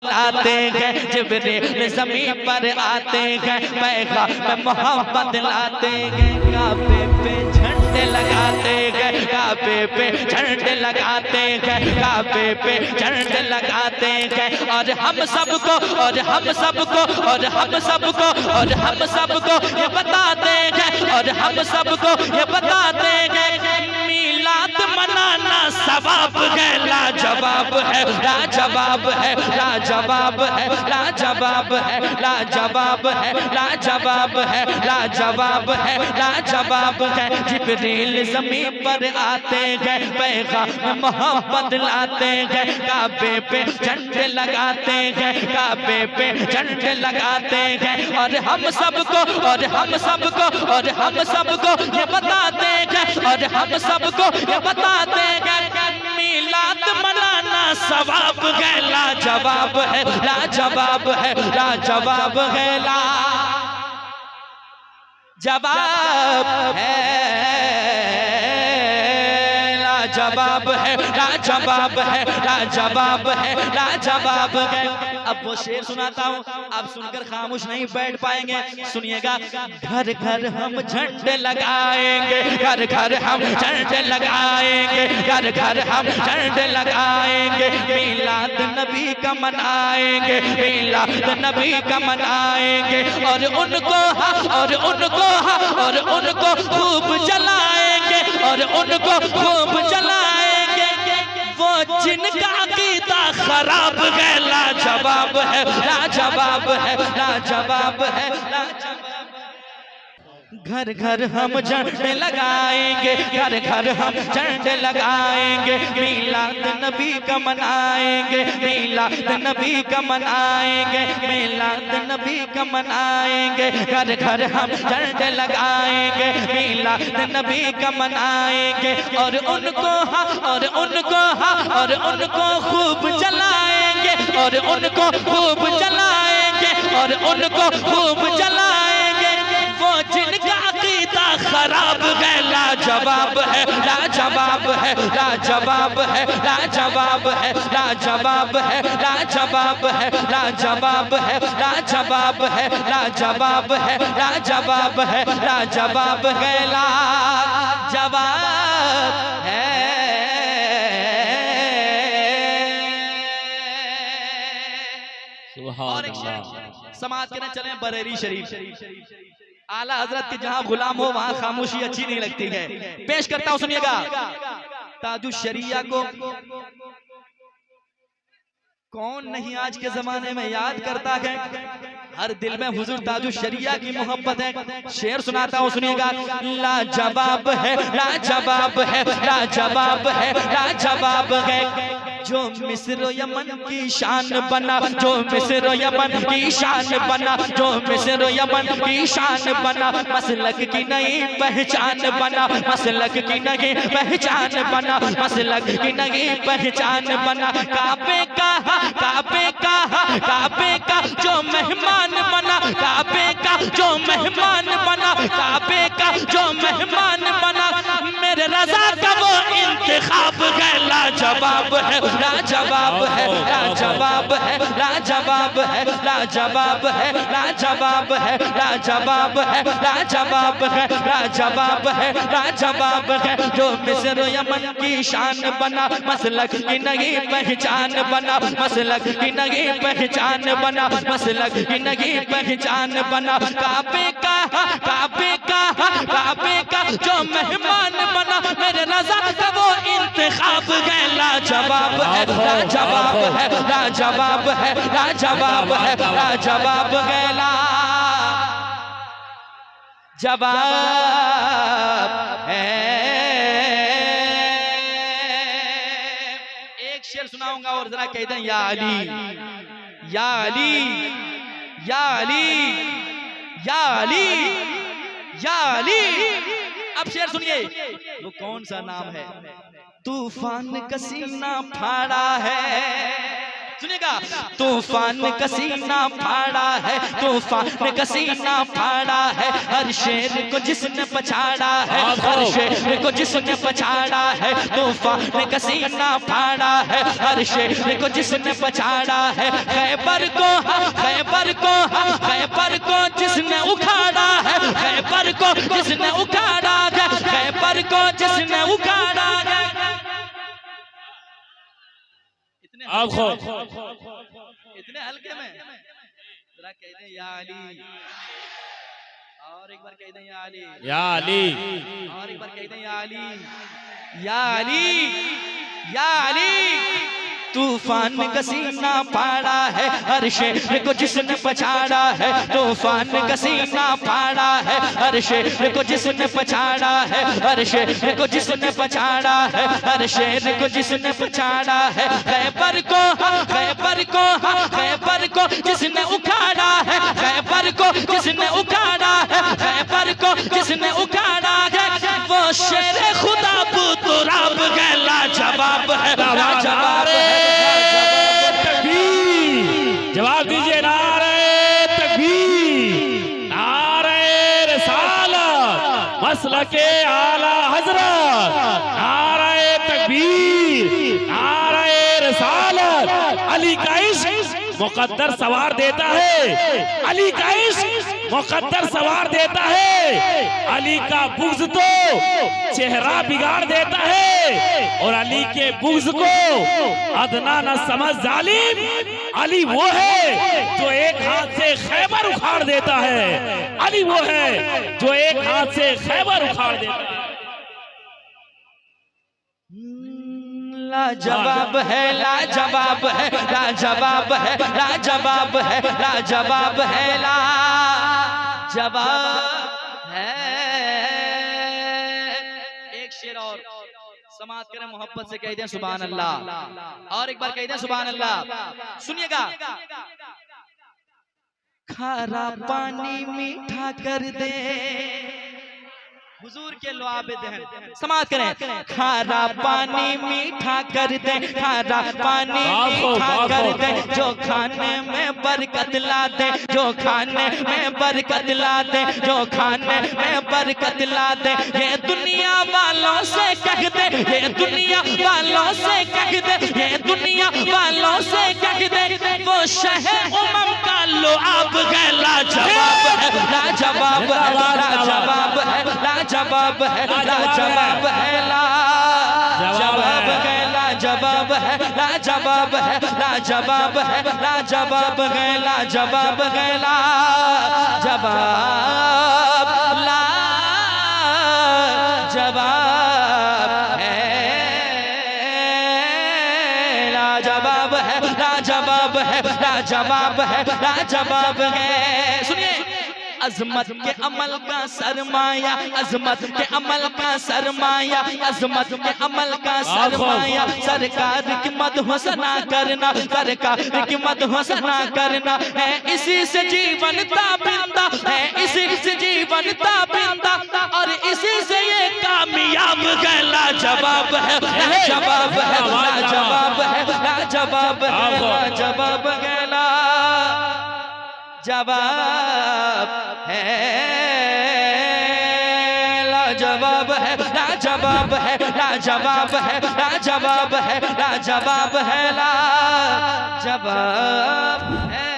लाते हैं, जिब्रील ज़मीन पर आते हैं, पैगाम मोहब्बत लाते हैं। काबे पे झंडे लगाते हैं, काबे पे झंडे लगाते हैं, काबे पे झंडे लगाते हैं। और हम सबको और हम सबको और हम सबको और हम सबको ये बताते हैं, और हम सबको ये बताते हैं, मिलाद मनाना सवाब है, लाजवाब है, लाजवाब है, लाजवाब है, लाजवाब है, लाजवाब है, लाजवाब है, लाजवाब है, लाजवाब है। जिब्रील ज़मीन पर आते हैं, पैगाम मोहब्बत लाते हैं, काबे पे झंडे लगाते हैं, काबे पे झंडे लगाते हैं। और हम सबको और हम सबको और हम सबको ये बताते हैं, और हम सबको ये बताते हैं, मिलाद मनाना सवाब है, लाजवाब है, लाजवाब है, लाजवाब है, लाजवाब है, लाजवाब है, लाजवाब है, लाजवाब है, लाजवाब है। अब वो शेर सुनाता हूँ, आप सुनकर खामोश नहीं बैठ पाएंगे, सुनिएगा। घर घर हम झंडे लगाएंगे, घर घर हम झंडे लगाएंगे, घर घर हम झंडे लगाएंगे, मिलाद नबी का मनाएंगे, मिलाद नबी का मनाएंगे। और उनको और उनको खूब जलाएंगे, और उनको खूब जलाएंगे, वो जिनका अकीदा खराब है, लाजवाब है, लाजवाब है, लाजवाब है, लाजवाब। घर घर हम झंडे लगाएंगे, घर घर हम झंडे लगाएंगे, मिलाद नबी का मनाएंगे, मिलाद नबी का मनाएंगे, मिलाद नबी का मनाएंगे। घर घर हम झंडे लगाएंगे, मिलाद नबी का मनाएंगे। और उनको और उनको खूब जलाएंगे, और उनको खूब जलाएंगे, और उनको खूब जलाएंगे, वो जिनका अकीदा खराब है, लाजवाब है, लाजवाब है, लाजवाब है, लाजवाब है, लाजवाब है, लाजवाब है, लाजवाब है, लाजवाब है, लाजवाब है, लाजवाब है, लाजवाब है, लाजवाब है। और एक शेर समाज के ना चले बरेली शरीफ, आला हजरत के जहां गुलाम हो वहां खामोशी अच्छी नहीं लगती है। पेश करता हूं, सुनिएगा। ताजु शरिया को कौन नहीं आज के जमाने में याद करता है, हर दिल में हुजूर ताजु शरिया की मोहब्बत है। शेर सुनाता हूं, सुनिएगा। लाजवाब है, लाजवाब है, लाजवाब है, लाजवाब है, जो मिस्र यमन की शान बना, जो मिस्र यमन की शान बना, जो मिस्र यमन की शान बना, मसलक की नई पहचान बना, मसलक की नई पहचान बना, मसलक की नई पहचान बना। काबे का काबे का जो मेहमान बना, काबे का जो मेहमान बना, काबे का जो मेहमान बना, मेरे रज़ा का वो इंतखाब है, लाजवाब है, लाजवाब है, लाजवाब है, लाजवाब है, लाजवाब है, लाजवाब है, लाजवाब है, लाजवाब है, लाजवाब है, लाजवाब है, जो मिस्र यमन की शान बना, मसलक की नई पहचान बना, मसलक की नई पहचान बना, मसलक की नई पहचान बना। काबे का जो मेहमान बना, मेरे रज़ा का वो इंतखाब है, लाजवाब है, लाजवाब है, लाजवाब है, लाजवाब है, लाजवाब है, जवाब है। एक शेर सुनाऊंगा और जरा कह दें, या अली या अली या अली या अली या अली। अब शेर सुनिए, वो कौन सा नाम है? तूफान का सीना फाड़ा है, सुनेगा तूफान का सीना फाड़ा है, तूफान का सीना फाड़ा है, हर शेर को जिसने पछाड़ा है, हर शेर को जिसने पछाड़ा है, तूफान का सीना फाड़ा है, हर शेर को जिसने पछाड़ा है, खैबर को खैबर को खैबर को जिसने उखाड़ा है, खैबर को जिसने उखाड़ा है, खैबर को जिसने उखाड़ा है। इतने हल्के में जरा कह दें या अली, और एक बार कह दें या अली, या अली, और एक बार कह दें या अली, या अली, या अली। तूफान का सीना फाड़ा है, हर शेर को जिसने पछाड़ा है, तूफान का सीना फाड़ा है, हर शेर को जिसने पछाड़ा है, हर शेर को जिसने पछाड़ा है, हर शेर को जिसने पछाड़ा है, खैबर को खैबर को खैबर को जिसने उखाड़ा है, खैबर को जिसने उखाड़ा है, खैबर को जिसने उखाड़ा है, वो शेर खुदा बुतराब गैला जवाब है, जवाब है। जवाब दीजिए नारे तकबीर, नारे रिसालत, मसलके आला हजरत, नारे तकबीर, नारे रिसालत। अली का इश्क मुकद्दर सवार देता है, अली का इश्क मुकद्दर सवार देता है, अली का बुग़्ज़ तो चेहरा बिगाड़ देता है, और अली के बुग़्ज़ को अदना न समझ जालिम। अली वो है जो एक हाथ से खैबर उखाड़ देता है, अली वो है जो एक हाथ से खैबर उखाड़ देता है। लाजवाब है, लाजवाब है, लाजवाब है, लाजवाब है, लाजवाब है, लाजवाब है। एक शेर और समाप्त करें, मोहब्बत से कह दें सुभान अल्लाह, और एक बार कह दें सुभान अल्लाह। सुनिएगा, खारा पानी मीठा कर दे, हुजूर के लुआब दहन, समाप्त करें। खारा पानी मीठा कर दे, खारा पानी मीठा कर दे, जो खाने में बरकत ला दे, जो खाने में बरकत ला दे, जो खाने में बरकत ला दे। ये दुनिया वालों से कह दे, ये दुनिया वालों से कह दे, ये दुनिया वालों से कह दे, वो शह उमम का लुआब गैला जवाब है, लाजवाब है, लाजवाब है, लाजवाब है, लाजवाब है, लाजवाब है, लाजवाब है, लाजवाब है, लाजवाब है, लाजवाब है, लाजवाब है, लाजवाब, लाजवाब है, लाजवाब है, लाजवाब है, लाजवाब है, लाजवाब है। सुनिए, अजमत के अमल का सरमाया, अजमत के अमल का सरमाया, अजमत के अमल का सरमाया, सरकार की मदह सना करना, सरकार की मदह सना करना है, इसी से जीवन ताबिंदा है, इसी से जीवन ताबिंदा, और इसी से ये कामयाब गैला जवाब है, जवाब है, जवाब है, जवाब है, जवाब गैला जवाब है, लाजवाब है, लाजवाब है, लाजवाब है, लाजवाब है, लाजवाब है, लाजवाब है।